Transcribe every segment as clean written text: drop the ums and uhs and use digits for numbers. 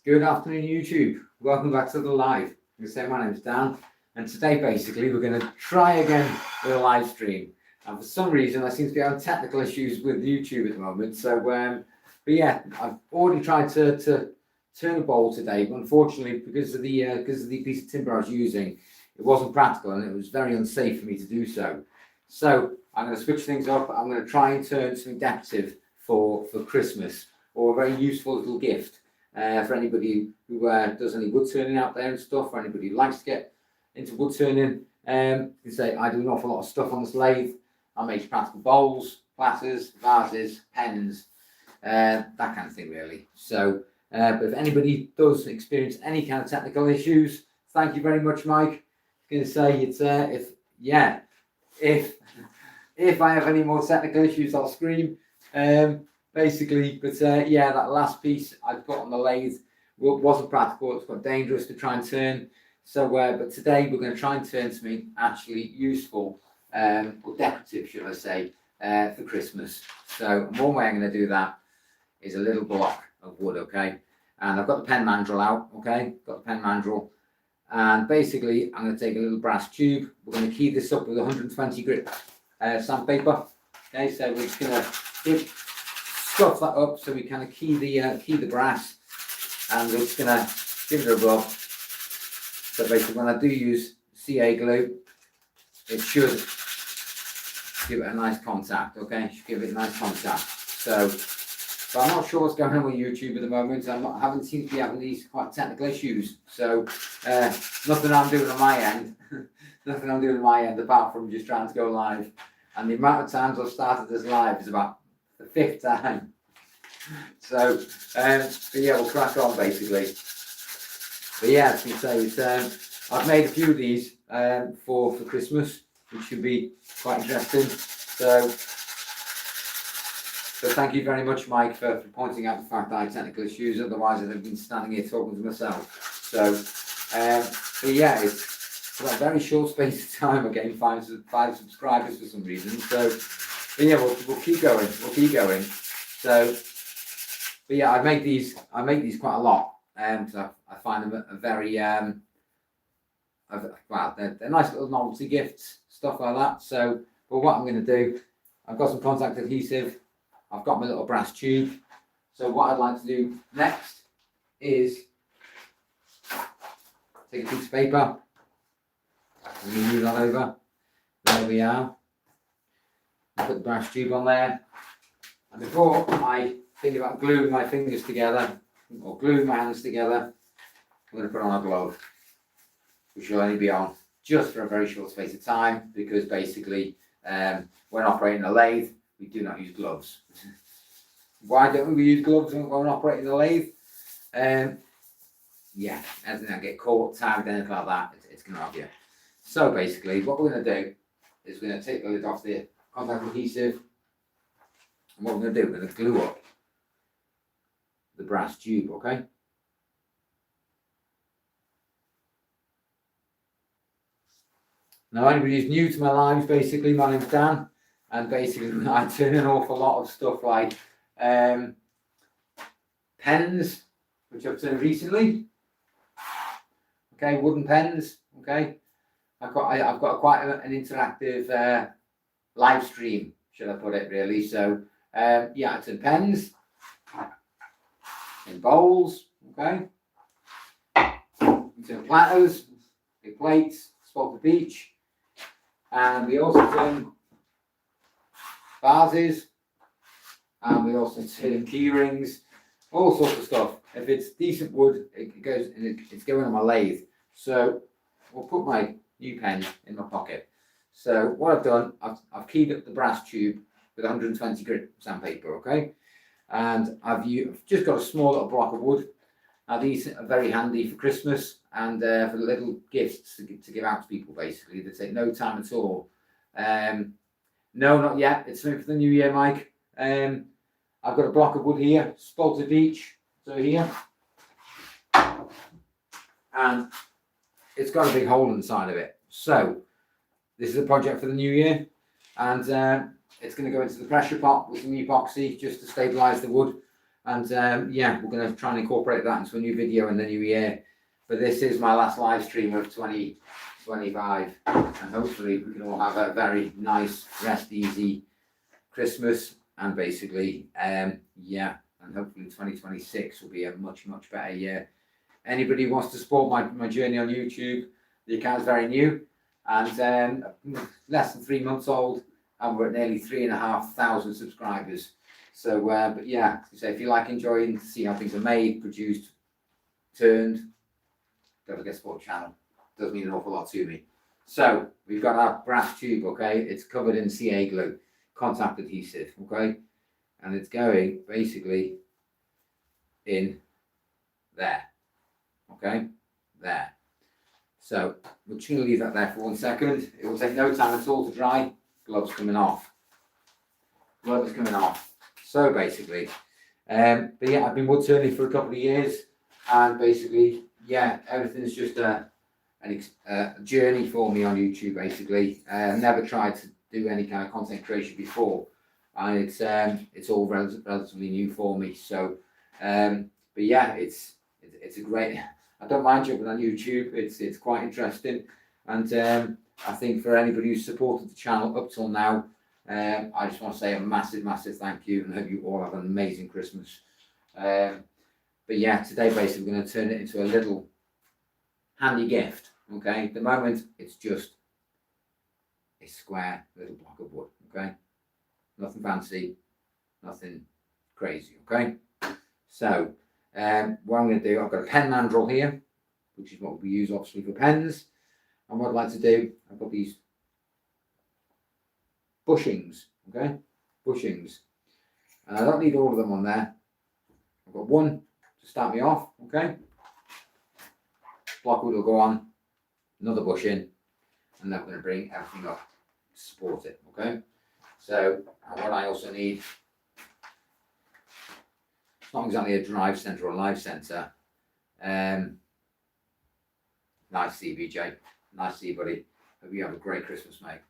Good afternoon, YouTube. Welcome back to the live. My name's Dan, and today basically we're going to try again with a live stream. And for some reason, I seem to be having technical issues with YouTube at the moment. So, but yeah, I've already tried to turn a bowl today, but unfortunately, because of the piece of timber I was using, it wasn't practical and it was very unsafe for me to do so. So I'm going to switch things up. I'm going to try and turn something decorative for Christmas, or a very useful little gift. For anybody who does any wood turning out there and stuff, or anybody who likes to get into wood turning, you say I do an awful lot of stuff on this lathe. I make practical bowls, platters, vases, pens, that kind of thing really. So, but if anybody does experience any kind of technical issues, thank you very much, Mike. I was going to say it's if I have any more technical issues, I'll scream. Basically, but yeah, that last piece I put on the lathe wasn't practical. It's quite dangerous to try and turn. So, but today we're going to try and turn something actually useful or decorative, should I say, for Christmas. So, one way I'm going to do that is a little block of wood, okay? And I've got the pen mandrel out, okay? Got the pen mandrel, and basically I'm going to take a little brass tube. We're going to key this up with 120 grit sandpaper. Okay, so we're just going to stuff that up so we kind of key the brass, and we're just gonna give it a rub. So basically, when I do use CA glue, it should give it a nice contact. Okay, it should give it a nice contact. So, but I'm not sure what's going on with YouTube at the moment. I haven't seemed to be having these quite technical issues. So nothing I'm doing on my end. Nothing I'm doing on my end apart from just trying to go live. And the amount of times I've started this live is about the 5th time. So, but yeah, we'll crack on basically. But yeah, as you say, I've made a few of these for Christmas, which should be quite interesting. So thank you very much, Mike, for pointing out the fact that I had technical issues. Otherwise, I'd have been standing here talking to myself. So, but yeah, it's for that very short space of time. I gained five subscribers for some reason. So. But yeah, we'll keep going. We'll keep going. So, but yeah, I make these quite a lot, so I find them a very well, they're nice little novelty gifts, stuff like that. So, but what I'm going to do, I've got some contact adhesive. I've got my little brass tube. So what I'd like to do next is take a piece of paper and move that over. There we are. Put the brass tube on there, and before I think about gluing my fingers together or gluing my hands together, I'm going to put on a glove, which will only be on just for a very short space of time, because basically when operating a lathe we do not use gloves. Why don't we use gloves when we're operating a lathe? Yeah, anything that get caught, tagged, anything like that, it's going to have you. So basically what we're going to do is we're going to take the lid off the contact adhesive, and what we're going to do, we're going to glue up the brass tube, okay? Now, anybody who's new to my lives, basically, my name's Dan, and basically I turn an awful lot of stuff like pens, which I've turned recently, okay, wooden pens, okay? I've got quite an interactive live stream, should I put it really. So yeah, it's in pens, in bowls, okay, it's in platters, big plates, spotted beach, and we also turn vases, and we also turn keyrings, all sorts of stuff. If it's decent wood, it goes, and it's going on my lathe. So we'll put my new pen in my pocket. So what I've done, I've keyed up the brass tube with 120 grit sandpaper, okay? And I've just got a small little block of wood. Now these are very handy for Christmas and for little gifts to give out to people, basically. They take no time at all. No, not yet. It's something for the new year, Mike. I've got a block of wood here, spalted beech, so here. And it's got a big hole inside of it. So this is a project for the new year, and it's going to go into the pressure pot with some epoxy just to stabilise the wood. And yeah, we're going to try and incorporate that into a new video in the new year. But this is my last live stream of 2025, and hopefully we can all have a very nice, rest easy Christmas, and basically, yeah, and hopefully 2026 will be a much better year. Anybody who wants to support my journey on YouTube, the account is very new and less than 3 months old, and we're at nearly 3,500 subscribers. So, but yeah, so if you like enjoying to see how things are made, produced, turned, don't forget to support the channel. It does mean an awful lot to me. So we've got our brass tube, okay? It's covered in CA glue, contact adhesive, okay? And it's going basically in there, okay? There. So we're just going to leave that there for 1 second. It will take no time at all to dry. Gloves coming off. Gloves coming off. So basically, but yeah, I've been wood turning for a couple of years, and basically, yeah, everything's just a journey for me on YouTube. Basically, never tried to do any kind of content creation before, and it's all relatively new for me. So, but yeah, it's a great. I don't mind jumping on YouTube. It's quite interesting, and I think for anybody who's supported the channel up till now, I just want to say a massive thank you, and hope you all have an amazing Christmas. But yeah, today basically we're going to turn it into a little handy gift. Okay, at the moment it's just a square little block of wood. Okay, nothing fancy, nothing crazy. Okay, so what I'm going to do, I've got a pen mandrel here, which is what we use obviously for pens. And what I'd like to do, I've got these bushings, okay, bushings, and I don't need all of them on there. I've got one to start me off, okay. Block wood will go on, another bushing, and then we're going to bring everything up to support it, okay. So what I also need, it's not exactly a drive centre or a live centre. Nice to see you, BJ. Nice to see you, buddy. Hope you have a great Christmas, mate.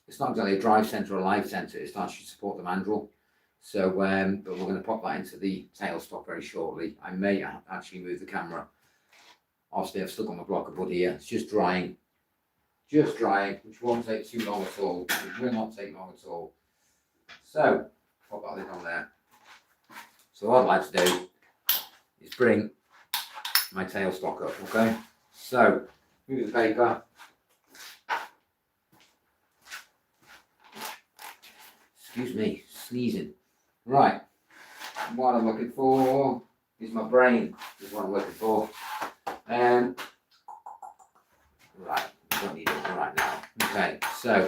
It's not exactly a drive centre or a live centre. It's to actually support the mandrel. So, but we're going to pop that into the tailstock very shortly. I may actually move the camera. Obviously, I've still got my block of wood here. It's just drying, which won't take too long at all. It will not take long at all. So, pop that lid on there. So what I'd like to do is bring my tailstock up, okay? So, move the paper. Excuse me, sneezing. Right, what I'm looking for is my brain, is what I'm looking for. Right, I don't need it right now. Okay, so,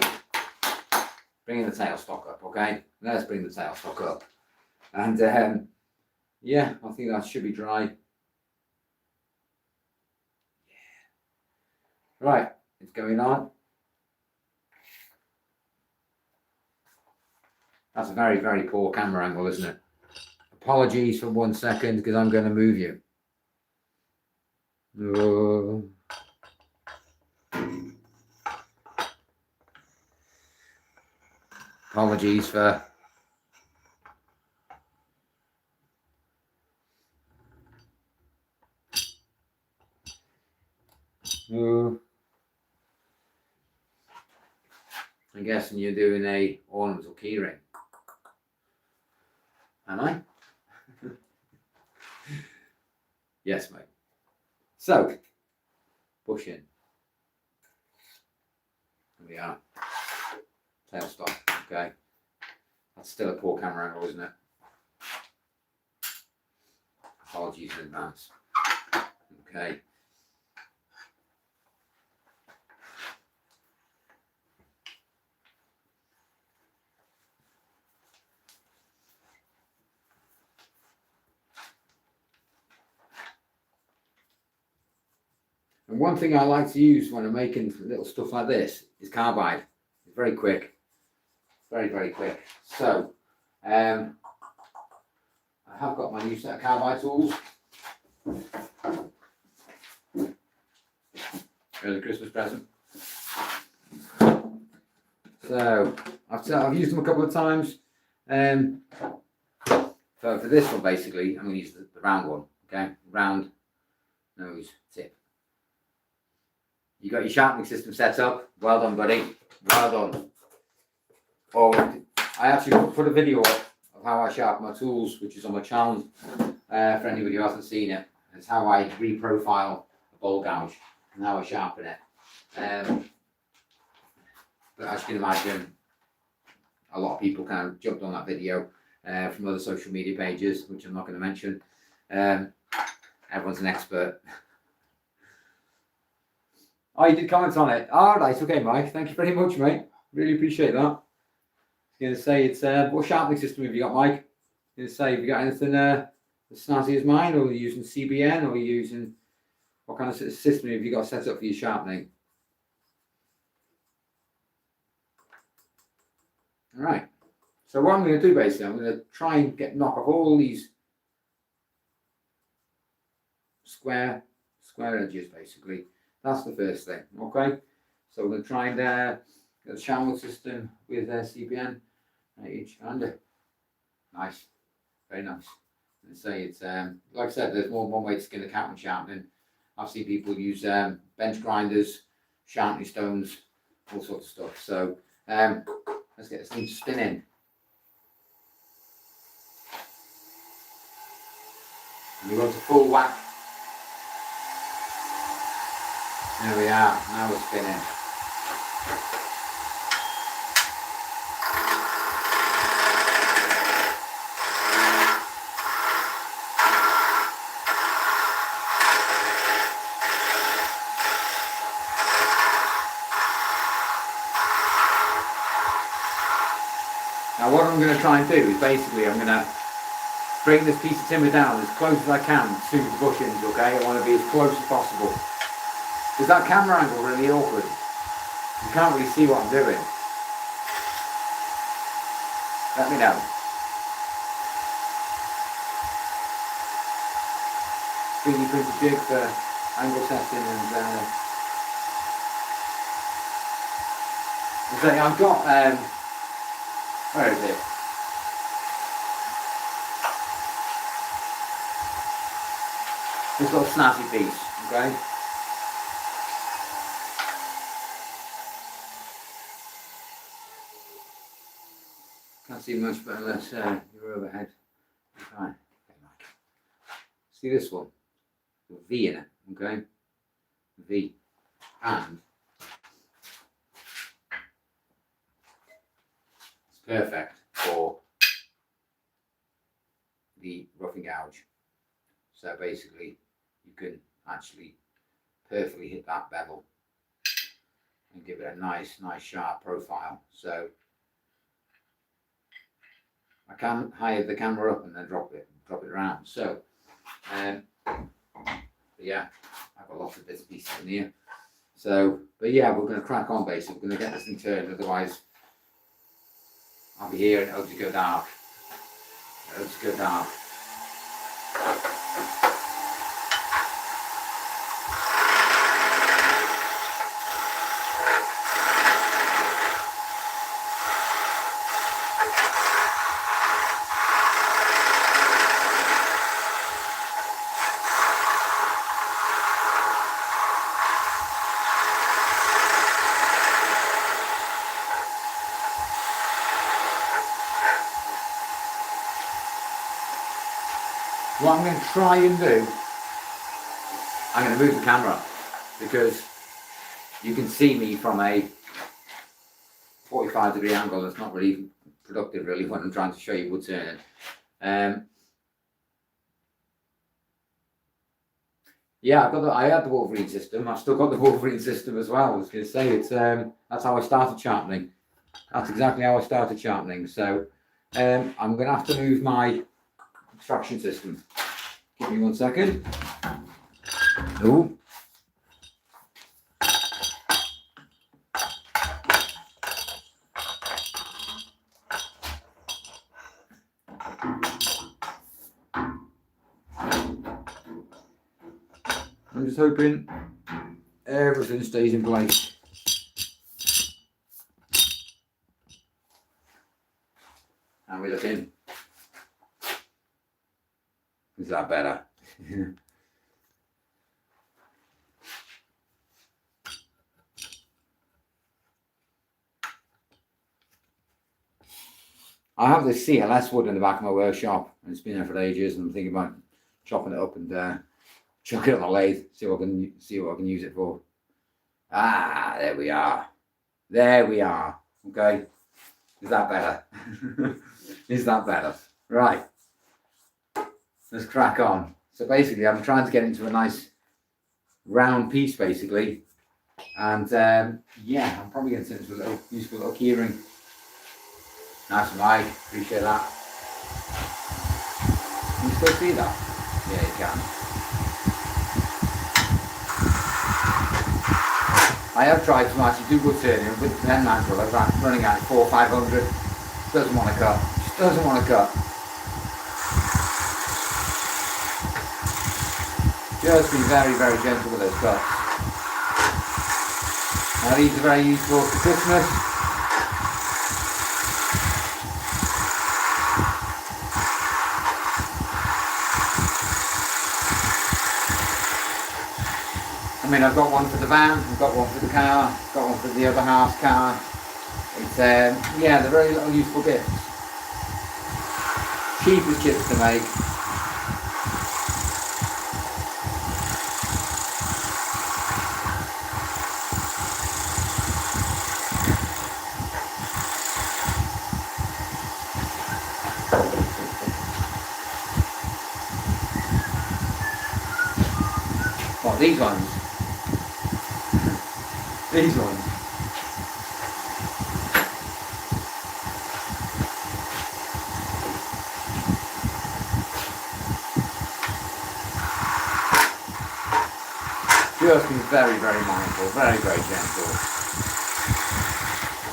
bringing the tailstock up, okay? Let's bring the tailstock up. And, yeah, I think that should be dry. Yeah. Right, it's going on. That's a very poor camera angle, isn't it? Apologies for 1 second, because I'm going to move you. Apologies for... I'm guessing you're doing a ornamental keyring. Am I? Yes, mate. So, push in. There we are. Tailstock, okay. That's still a poor camera angle, isn't it? Apologies in advance. Okay. And one thing I like to use when I'm making little stuff like this is carbide. It's very quick, very quick. So, I have got my new set of carbide tools. Early Christmas present. So, I've used them a couple of times. So for this one, basically, I'm going to use the round one. Okay, round nose tip. You got your sharpening system set up. Well done, buddy. Well done. Oh, I actually put a video up of how I sharpen my tools, which is on my channel. For anybody who hasn't seen it, it's how I reprofile a bowl gouge and how I sharpen it. But as you can imagine, a lot of people kind of jumped on that video from other social media pages, which I'm not going to mention. Everyone's an expert. Oh, you did comment on it. All right, okay, Mike. Thank you very much, mate. Really appreciate that. I was going to say, it's what sharpening system have you got, Mike? I was going to say, have you got anything as snazzy as mine, or are you using CBN, or are you using, what kind of system have you got set up for your sharpening? All right. So what I'm going to do, basically, I'm going to try and knock off all these square edges, basically. That's the first thing, okay? So we're going to try and get the channel system with CBN each under. Nice, very nice. And say it's like I said, there's more than one way to skin a cat when sharpening. I've seen people use bench grinders, sharpening stones, all sorts of stuff. So let's get this thing spinning. And we go to full whack. There we are, now we're spinning. Now what I'm going to try and do is basically I'm going to bring this piece of timber down as close as I can to the bushings, okay? I want to be as close as possible. Is that camera angle really awkward? You can't really see what I'm doing. Let me know. 3D printed jig for angle setting and I've got where is it? This little snazzy piece, okay? Can't see much, but unless you're overhead. Right. See this one? V in it, okay? V. And it's perfect for the roughing gouge. So basically, you can actually perfectly hit that bevel and give it a nice sharp profile. So I can higher the camera up and then drop it around. So, yeah, I've got lots of bits and pieces in here. So, but yeah, we're going to crack on basically. We're going to get this thing turned, otherwise I'll be here and it'll just go dark. It'll just go dark. What I'm going to try and do, I'm going to move the camera because you can see me from a 45-degree angle. It's not really productive really when I'm trying to show you woodturning. Yeah, I had the Wolverine system. I've still got the Wolverine system as well. I was going to say it's that's how I started sharpening. That's exactly how I started sharpening. So I'm going to have to move my extraction system. Give me 1 second. Oh. I'm just hoping everything stays in place. And we're looking Is that better? I have this CLS wood in the back of my workshop, and it's been there for ages, and I'm thinking about chopping it up and chuck it on the lathe, see what I can use it for. Ah, there we are. There we are. Okay. Is that better? Is that better? Right. Let's crack on. So basically, I'm trying to get into a nice round piece, basically. And yeah, I'm probably going to turn it into a little useful little keyring. Nice and wide. Appreciate that. Can you still see that? Yeah, you can. I have tried to actually do woodturning with the mandrel. I'm running at 400 or 500. Doesn't want to cut. Just doesn't want to cut. Just be very, very gentle with those cuts. Now these are very useful for Christmas. I mean, I've got one for the van, I've got one for the car, I've got one for the other half's car. It's, yeah, they're very little useful gifts. Cheapest chips to make. What, these ones? These ones. Just be very, very mindful, very, very gentle.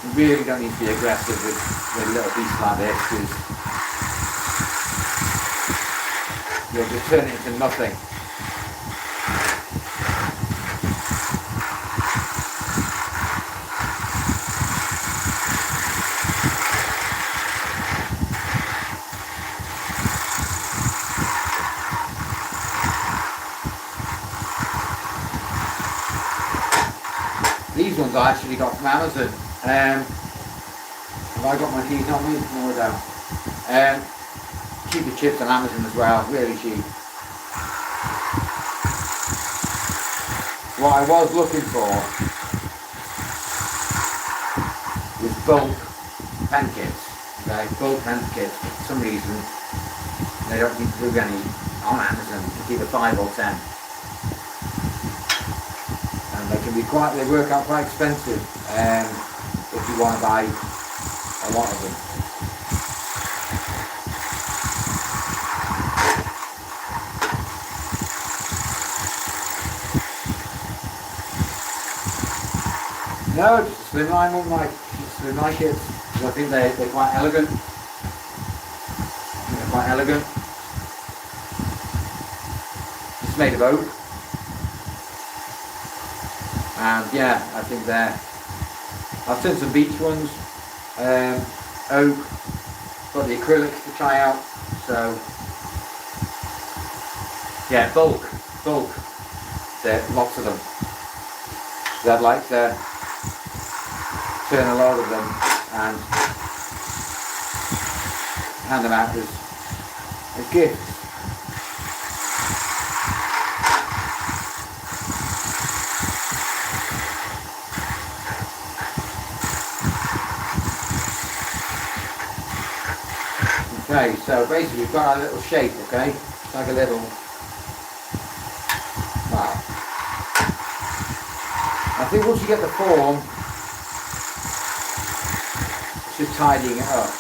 You really don't need to be aggressive with little pieces like this, because you'll just turn it into nothing. These ones I actually got from Amazon. Have I got my keys on me? No, I don't. Cheaper chips on Amazon as well, really cheap. What I was looking for was bulk pen kits. Okay, bulk pen kits. But for some reason, they don't seem to do any on Amazon. It's either 5 or 10. They can be they work out quite expensive if you want to buy a lot of them. No, just a slimline one, like slimline kits. I think they're quite elegant. They're quite elegant. It's made of oak. And yeah, I think I've done some beach ones, oak, got the acrylics to try out, so yeah, bulk, there lots of them. So I'd like to turn a lot of them and hand them out as gifts. Okay, so basically we've got our little shape, okay? It's like a little, wow. I think once you get the form, it's just tidying it up.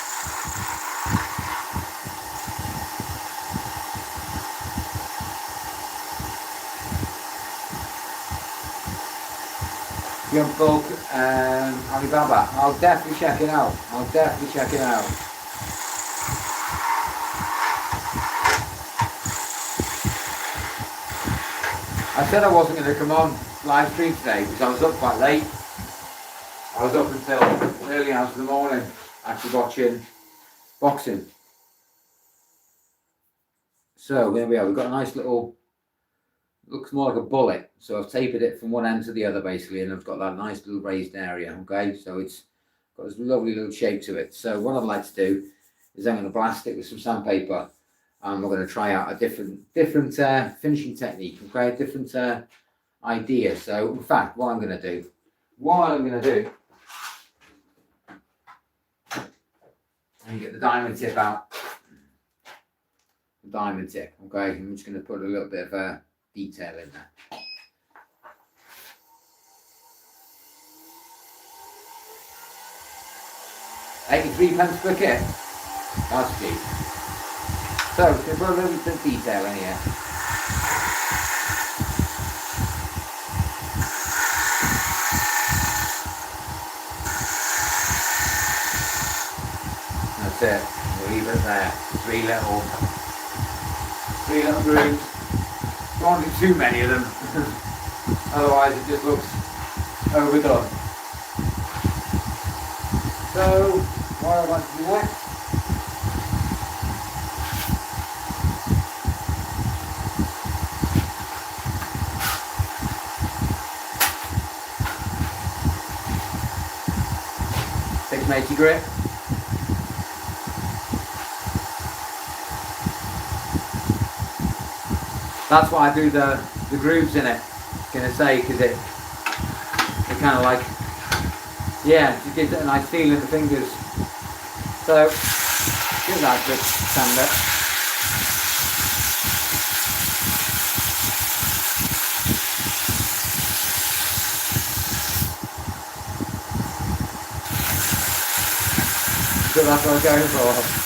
Young Bulk and Alibaba, I'll definitely check it out. I'll definitely check it out. I said I wasn't going to come on live stream today because I was up quite late. I was up until early hours of the morning actually watching boxing. So there we are. We've got a nice little, looks more like a bullet. So I've tapered it from one end to the other basically, and I've got that nice little raised area. Okay, so it's got this lovely little shape to it. So what I'd like to do is I'm going to blast it with some sandpaper, and we're going to try out a different finishing technique. Okay, a different idea. So in fact, what I'm going to do, and get the diamond tip out. The diamond tip, okay? I'm just going to put a little bit of detail in there. £83 per kit. That's cheap. So, just going to put a little bit of detail in here. That's it. We'll leave it there. Three little grooves. Don't want to do too many of them. Otherwise it just looks overdone. So what I want to do next, take matey grip. That's why I do the grooves in it, gonna say, because it kind of like, yeah, it gives it a nice feel in the fingers. So give that a good sand up. So that's what I'm going for.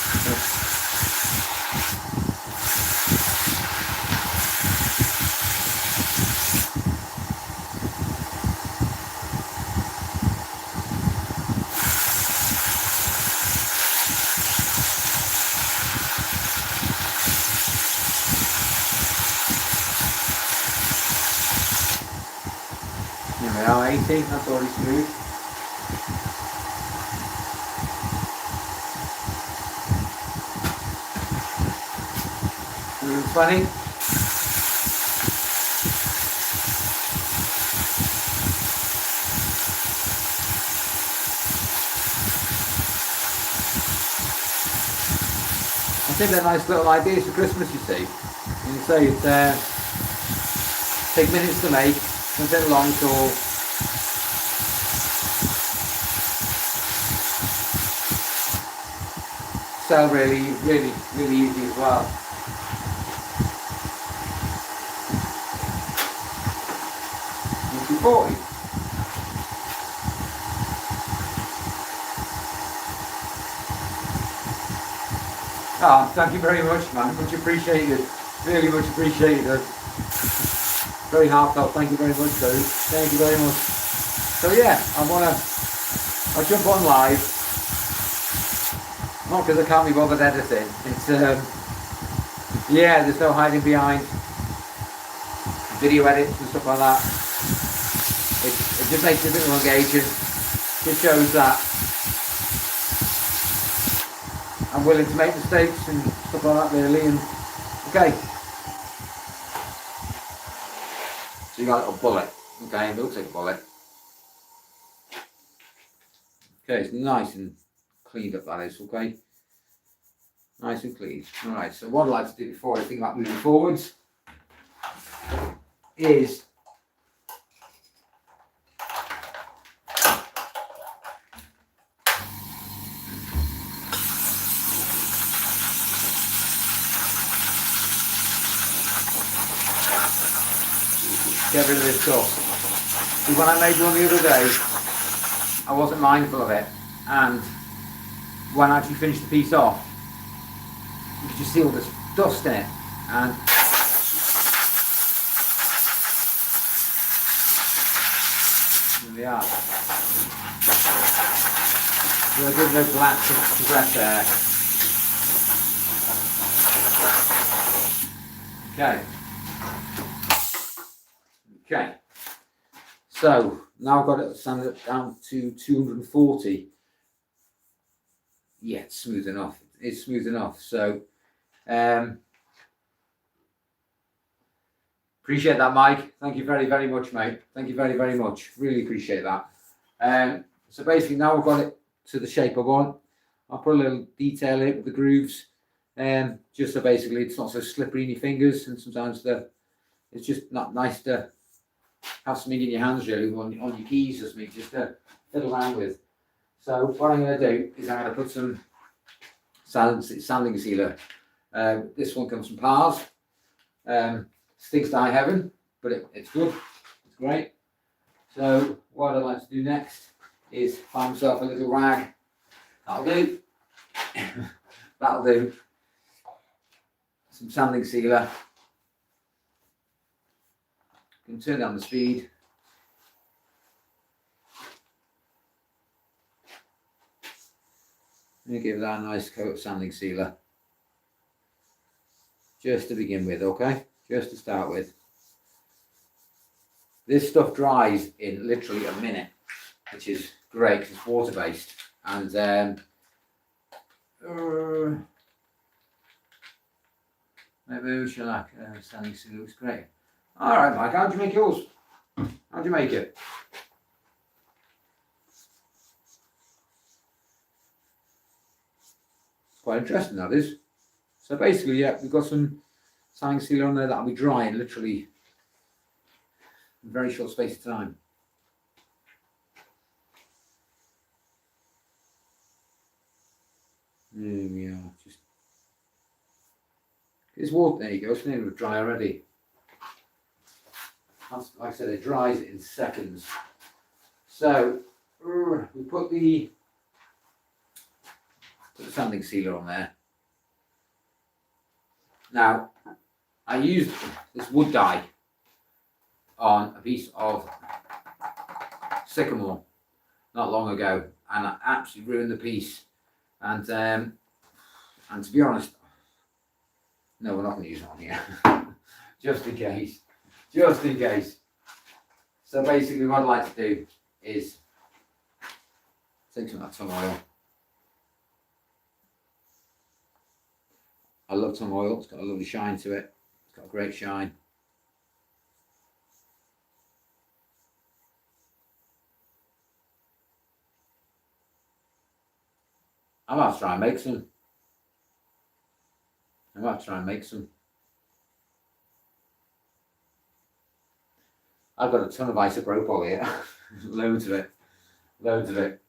Here we are, 80, that's already smooth. And 20. I think they're nice little ideas for Christmas, you see. And you say it take minutes to make, doesn't take long at all. Sell really easy as well. $40. Oh, thank you very much, man. Much appreciated. Really much appreciated. Very heartfelt. Thank you very much, Dave. Thank you very much. So yeah, I'll jump on live. Not because I can't be bothered editing. It's yeah, there's no hiding behind video edits and stuff like that. It just makes it a bit more engaging. Just shows that I'm willing to make mistakes and stuff like that, really. And okay, so you got a little bullet. Okay, it looks like a bullet. Okay, it's nice and cleaned up, that is. Okay, nice and clean. All right. So what I'd like to do before I think about moving forwards is get rid of this stuff. See, when I made one the other day, I wasn't mindful of it, and when I actually finished the piece off, you could just see all this dust in it, and here we are. So I did no black to breath there. Okay. Okay. So now I've got it sanded down to 240. Yeah, it's smooth enough. It's smooth enough. So Appreciate that, Mike. Thank you very, very much, mate. Thank you very, very much. Really appreciate that. So basically now we've got it to the shape I want. I'll put a little detail in it with the grooves, just so basically it's not so slippery in your fingers, and sometimes it's just not nice to have something in your hands really on your keys or something just to fiddle around with. So what I'm going to do is I'm going to put some sanding sealer. This one comes from Pars. Stinks to high heaven, but it's good. It's great. So what I'd like to do next is find myself a little rag. That'll do. That'll do. Some sanding sealer. You can turn down the speed. And give that a nice coat of sanding sealer. Just to begin with, okay? Just to start with. This stuff dries in literally a minute, which is great because it's water based. And maybe we should like sanding sealer. Looks great. All right, Mike, how'd you make yours? How'd you make it? It's quite interesting, that is. So basically, yeah, we've got some sanding sealer on there that'll be drying literally in a very short space of time. There we are. Just it's water. There you go. It's nearly dry already. That's, like I said, it dries in seconds. So we put the sanding sealer on there. Now, I used this wood dye on a piece of sycamore not long ago, and I absolutely ruined the piece. And to be honest, no, we're not going to use it on here, just in case, just in case. So basically, what I'd like to do is take some of that tung oil. I love tung oil. It's got a lovely shine to it. It's got a great shine. I might try and make some. I've got a ton of isopropyl here. Loads of it.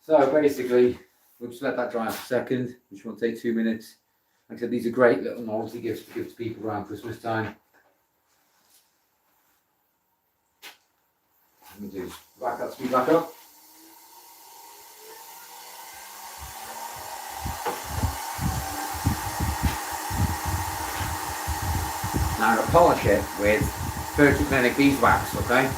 So basically, we'll just let that dry for a second, which won't take 2 minutes. Like I said, these are great little novelty gifts to give to people around Christmas time. Let me do back that speed back up. Now I'm going to polish it with 30 clinic beeswax, okay?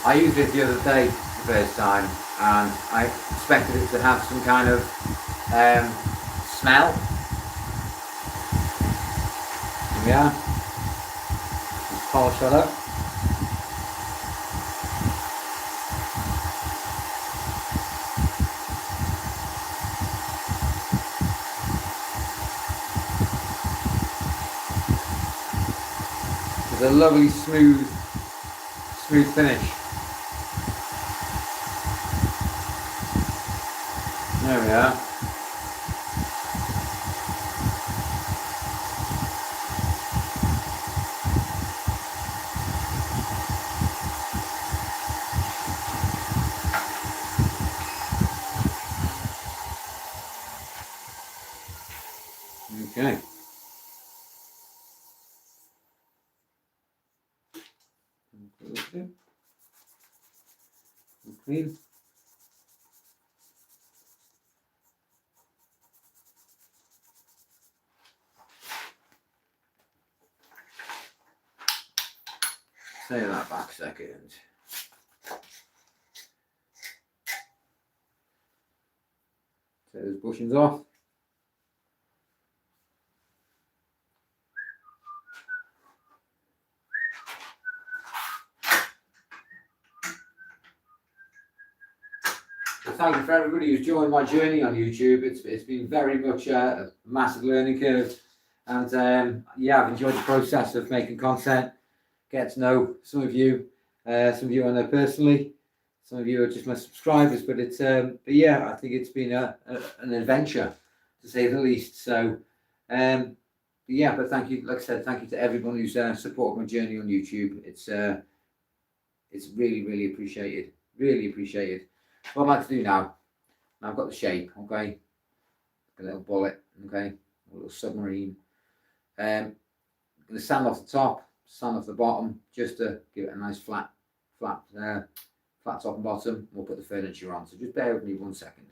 I used it the other day the first time, and I expected it to have some kind of smell. Yeah, just polish that up. It's a lovely smooth finish. There we are. Okay. Clean. Say that back a second. Take those bushings off. thank you for everybody who's joined my journey on YouTube. It's been very much a massive learning curve, and yeah, I've enjoyed the process of making content, get to know some of you I know personally, some of you are just my subscribers, but it's but yeah, I think it's been an adventure to say the least. So yeah, but thank you, like I said, thank you to everyone who's supported my journey on YouTube. It's really appreciated, really appreciated. What I'd like to do now I've got the shape, okay, a little bullet, okay, a little submarine. I'm going to sand off the top, sand off the bottom, just to give it a nice flat top and bottom. We'll put the furniture on, so just bear with me 1 second.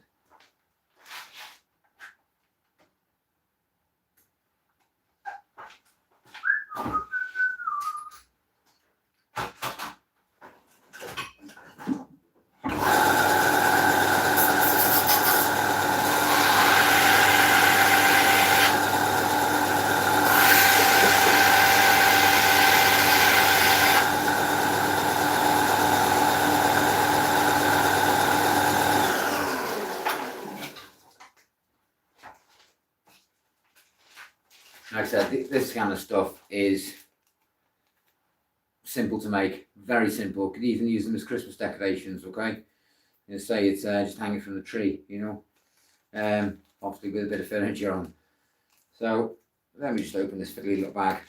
Like I said, this kind of stuff is simple to make, very simple. Could even use them as Christmas decorations, okay? You say it's just hanging from the tree, you know, obviously with a bit of furniture on. So let me just open this fiddly little bag.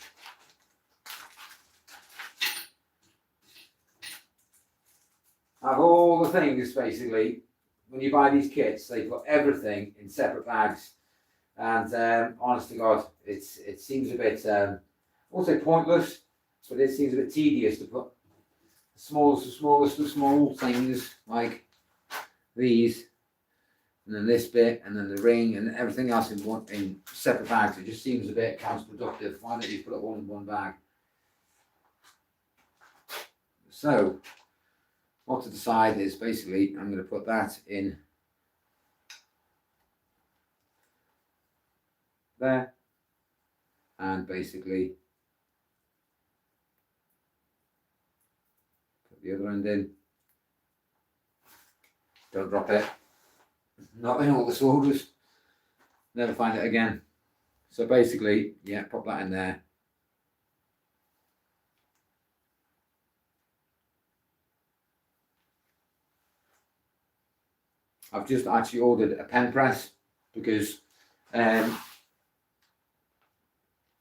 I have all the things basically. When you buy these kits, they put everything in separate bags. And honest to God, it seems a bit, I won't say pointless, but it seems a bit tedious to put the smallest of small things like these, and then this bit, and then the ring, and everything else in separate bags. It just seems a bit counterproductive. Why don't you put it all in one bag? So, what to decide is basically I'm going to put that in there, and basically put the other end in. Don't drop it. Not in all the orders. Never find it again. So basically, yeah, pop that in there. I've just actually ordered a pen press because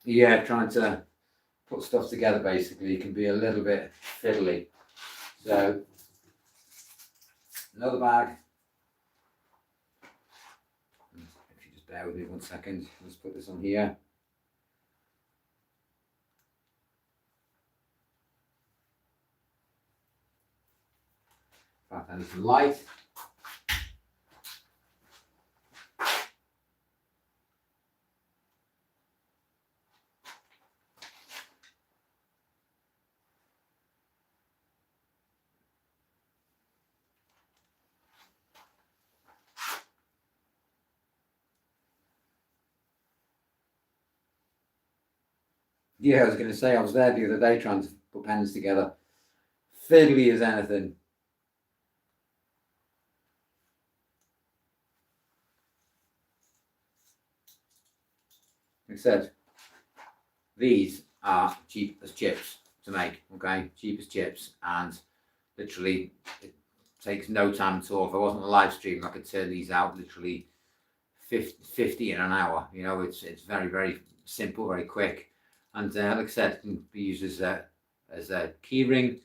yeah, trying to put stuff together basically can be a little bit fiddly. So another bag. If you just bear with me 1 second, let's put this on here. In fact, I need some light. Yeah, I was going to say, I was there the other day trying to put pens together. Fiddly as anything. Like I said, these are cheap as chips to make, okay? Cheap as chips, and literally it takes no time at all. If I wasn't on a live stream, I could turn these out literally 50 in an hour. You know, it's very simple, very quick. And like I said, it can be used as a keyring,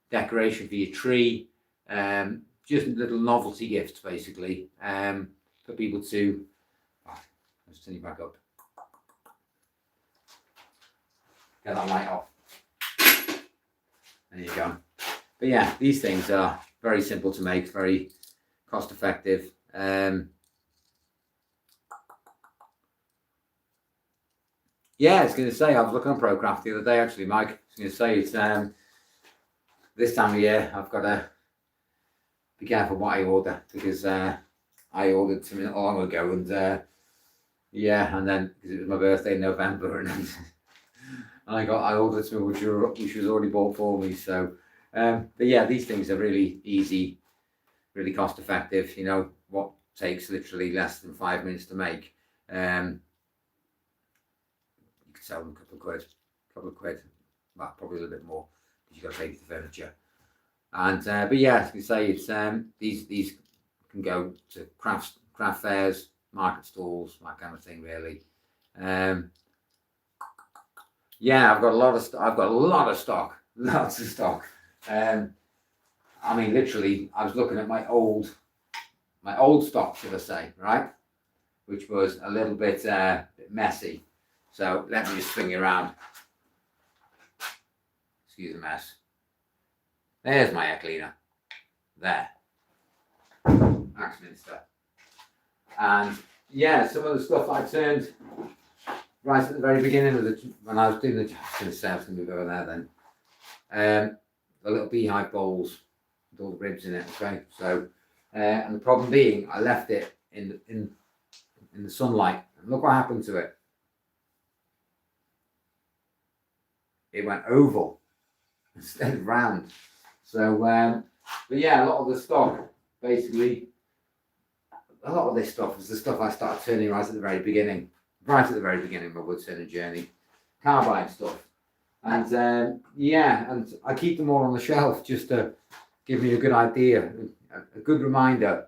decoration for your tree, just little novelty gifts basically, for people to. Oh, let's turn you back up. Get that light off. There you go. But yeah, these things are very simple to make, very cost effective. Yeah, I was going to say, I was looking on ProCraft the other day, actually, Mike. I was going to say, it's this time of year, I've got to be careful what I order, because I ordered something not long ago, and yeah, and then, because it was my birthday in November, and I ordered something which was already bought for me, so, but yeah, these things are really easy really cost effective. You know, what takes literally less than 5 minutes to make. You could sell them a couple of quid, well, probably a little bit more because you've got to pay for the furniture. And but yeah, as you say, it's these can go to craft fairs, market stalls, that kind of thing, really. Yeah, I've got a lot of stock, lots of stock. I mean, literally, I was looking at my old stock, should I say, right, which was a little bit messy. So let me just swing you around. Excuse the mess. There's my air cleaner. There. Axminster. And yeah, some of the stuff I turned right at the very beginning of when I was doing the sales, can move over there then. The little beehive bowls with all the ribs in it. Okay, so and the problem being, I left it in the sunlight, and look what happened to it. It went oval instead of round. So, but yeah, a lot of the stock, basically, a lot of this stuff is the stuff I started turning right at the very beginning of my woodturning journey, carbide stuff. And yeah, and I keep them all on the shelf just to give me a good idea, a good reminder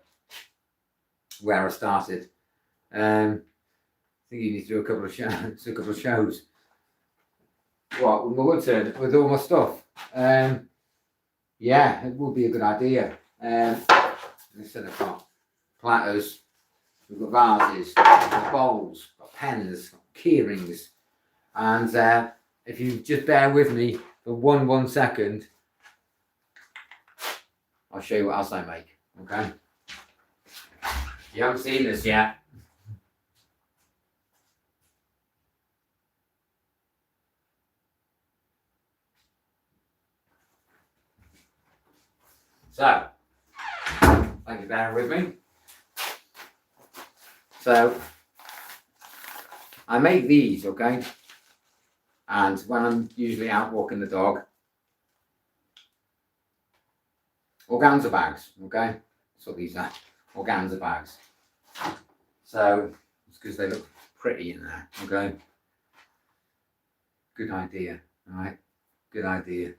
where I started. I think you need to do a couple of shows. What, with my woodturn, with all my stuff? Yeah, it would be a good idea. Instead of got platters, we've got vases, we've got bowls, we've got pens, got keyrings, and if you just bear with me for one second, I'll show you what else I make. Okay, you haven't seen this yet. So, thank you for bearing with me. So, I make these, okay? And when I'm usually out walking the dog, organza bags, okay? That's what these are, organza bags. So, it's because they look pretty in there, okay? Good idea, all right? Good idea.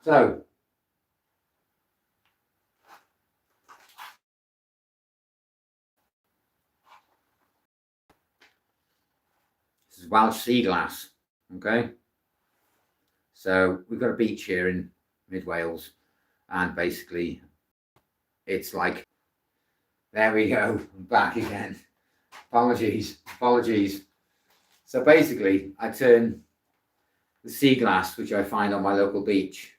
So, this is Welsh sea glass, okay? So we've got a beach here in mid Wales, and basically it's like, there we go, I'm back again. Apologies. So basically I turn the sea glass, which I find on my local beach.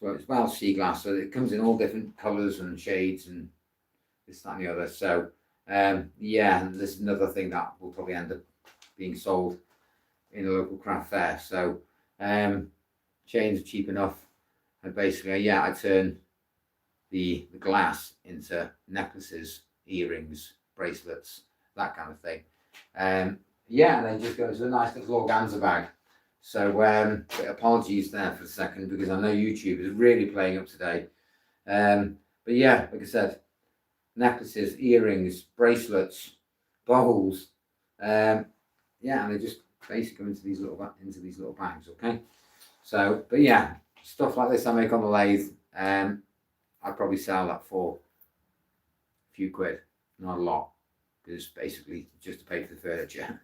So it's Welsh sea glass, so it comes in all different colours and shades and this, that and the other. So yeah, this is another thing that will probably end up being sold in a local craft fair. So chains are cheap enough, and basically yeah, I turn the glass into necklaces, earrings, bracelets, that kind of thing. Yeah, and then just goes to a nice little organza bag. So apologies there for a second, because I know YouTube is really playing up today. But yeah, like I said, necklaces, earrings, bracelets, bowls. Yeah, and they just basically go into these little bags. Okay. So, but yeah, stuff like this I make on the lathe. I'd probably sell that for a few quid, not a lot, because basically just to pay for the furniture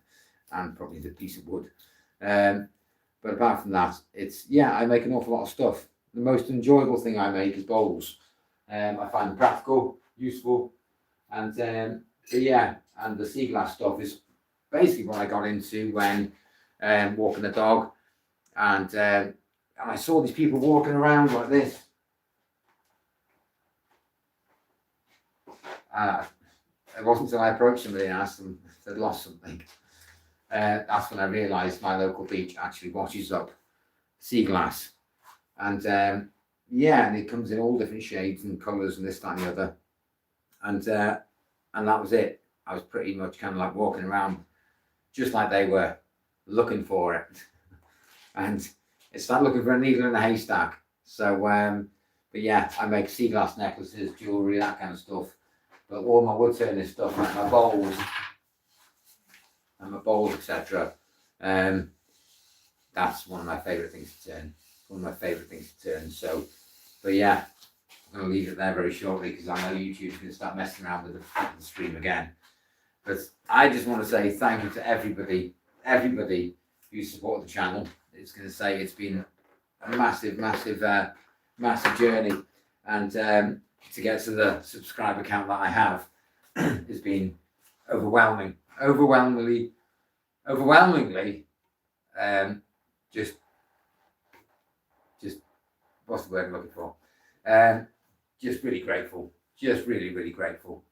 and probably the piece of wood. But apart from that, it's, yeah, I make an awful lot of stuff. The most enjoyable thing I make is bowls. I find them practical, useful, and yeah, and the sea glass stuff is basically what I got into when walking the dog, and I saw these people walking around like this. It wasn't until I approached somebody and asked them if they'd lost something. That's when I realised my local beach actually washes up sea glass, and yeah, and it comes in all different shades and colours and this, that, and the other, and that was it. I was pretty much kind of like walking around just like they were, looking for it, and it's like looking for a needle in a haystack. So But yeah, I make sea glass necklaces, jewellery, that kind of stuff. But all my wood turning stuff, like my bowls and my bowls, etc. That's one of my favourite things to turn. One of my favourite things to turn. So, but yeah, I'm going to leave it there very shortly because I know YouTube's going to start messing around with the stream again. But I just want to say thank you to everybody who supported the channel. It's going to say it's been a massive journey, and to get to the subscriber count that I have has been overwhelmingly, just what's the word I'm looking for? Just really grateful, really grateful.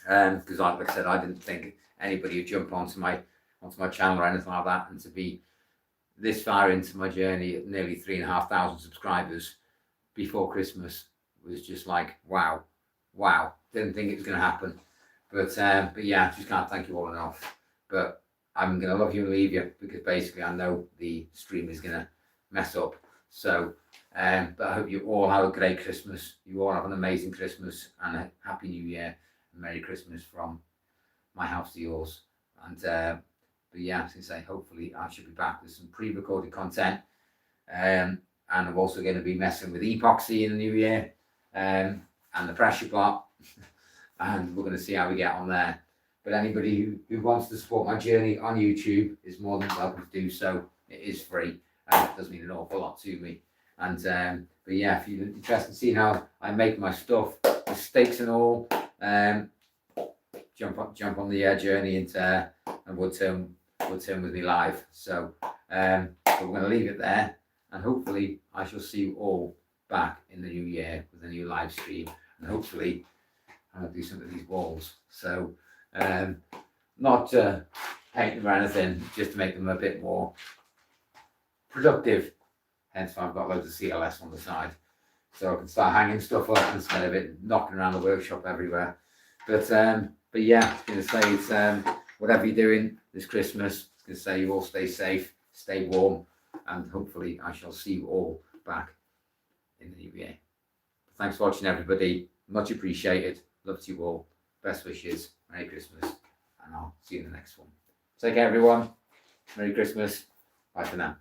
Because like I said, I didn't think anybody would jump onto my channel or anything like that, and to be this far into my journey at nearly 3,500 subscribers before Christmas was just like wow. Didn't think it was going to happen, but yeah, just can't thank you all enough. But I'm going to love you and leave you because basically I know the stream is going to mess up. So, but I hope you all have a great Christmas. You all have an amazing Christmas and a happy New Year. Merry Christmas from my house to yours. And but yeah, as I say, hopefully I should be back with some pre-recorded content. And I'm also going to be messing with epoxy in the new year, and the pressure pot. And we're going to see how we get on there. But anybody who wants to support my journey on YouTube is more than welcome to do so. It is free, and it does mean an awful lot to me. And but yeah, if you're interested in seeing how I make my stuff, mistakes and all, jump on the journey into Woodturn with me live. So but we're going to leave it there, and hopefully I shall see you all back in the new year with a new live stream, and hopefully I'll do some of these walls. So not paint them or anything, just to make them a bit more productive. Hence why I've got loads of CLS on the side, so I can start hanging stuff up instead of it knocking around the workshop everywhere. But yeah, I was going to say, it's whatever you're doing this Christmas, I was going to say you all stay safe, stay warm, and hopefully I shall see you all back in the new year. Thanks for watching, everybody. Much appreciated. Love to you all. Best wishes. Merry Christmas, and I'll see you in the next one. Take care, everyone. Merry Christmas. Bye for now.